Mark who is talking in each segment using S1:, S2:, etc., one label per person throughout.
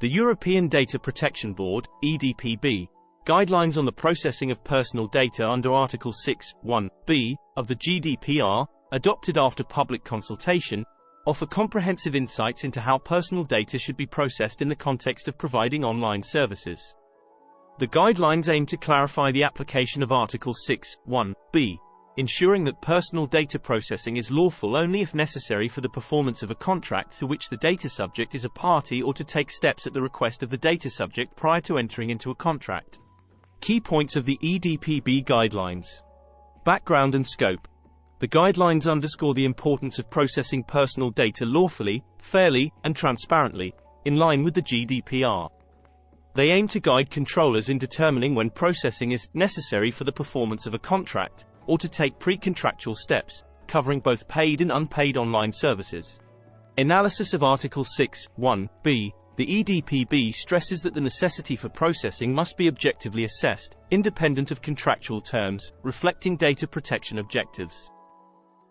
S1: The European Data Protection Board (EDPB) guidelines on the processing of personal data under Article 6(1)(b) of the GDPR, adopted after public consultation, offer comprehensive insights into how personal data should be processed in the context of providing online services. The guidelines aim to clarify the application of Article 6(1)(b), ensuring that personal data processing is lawful only if necessary for the performance of a contract to which the data subject is a party, or to take steps at the request of the data subject prior to entering into a contract. Key points of the EDPB guidelines. Background and scope. The guidelines underscore the importance of processing personal data lawfully, fairly, and transparently, in line with the GDPR. They aim to guide controllers in determining when processing is necessary for the performance of a contract, or to take pre-contractual steps, covering both paid and unpaid online services. Analysis of Article 6(1)(b). The EDPB stresses that the necessity for processing must be objectively assessed, independent of contractual terms, reflecting data protection objectives.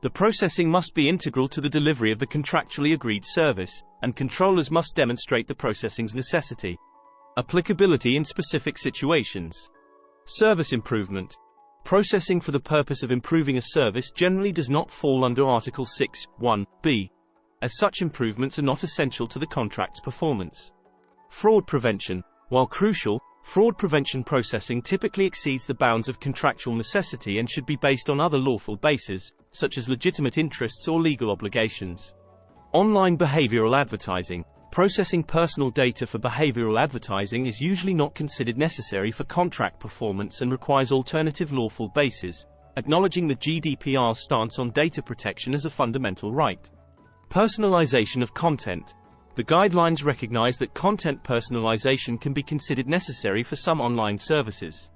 S1: The processing must be integral to the delivery of the contractually agreed service, and controllers must demonstrate the processing's necessity. Applicability in specific situations. Service improvement. Processing for the purpose of improving a service generally does not fall under Article 6(1)(b), as such improvements are not essential to the contract's performance. Fraud prevention. While crucial, fraud prevention processing typically exceeds the bounds of contractual necessity and should be based on other lawful bases, such as legitimate interests or legal obligations. Online behavioral advertising. Processing personal data for behavioral advertising is usually not considered necessary for contract performance and requires alternative lawful bases, acknowledging the GDPR stance on data protection as a fundamental right. Personalization of content. The guidelines recognize that content personalization can be considered necessary for some online services.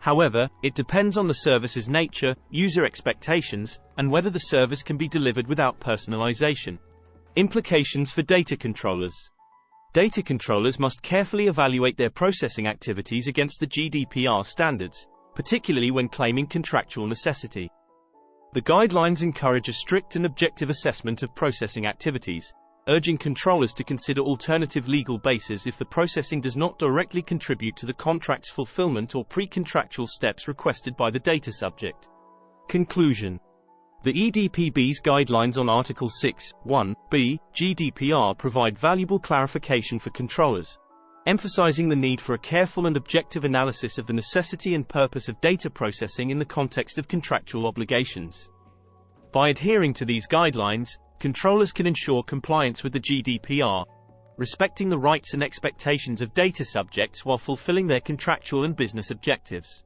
S1: However, it depends on the service's nature, user expectations, and whether the service can be delivered without personalization. Implications for data controllers. Data controllers must carefully evaluate their processing activities against the GDPR standards, particularly when claiming contractual necessity. The guidelines encourage a strict and objective assessment of processing activities, urging controllers to consider alternative legal bases if the processing does not directly contribute to the contract's fulfillment or pre-contractual steps requested by the data subject. Conclusion. The EDPB's guidelines on Article 6(1)(b) GDPR provide valuable clarification for controllers, emphasizing the need for a careful and objective analysis of the necessity and purpose of data processing in the context of contractual obligations. By adhering to these guidelines, controllers can ensure compliance with the GDPR, respecting the rights and expectations of data subjects while fulfilling their contractual and business objectives.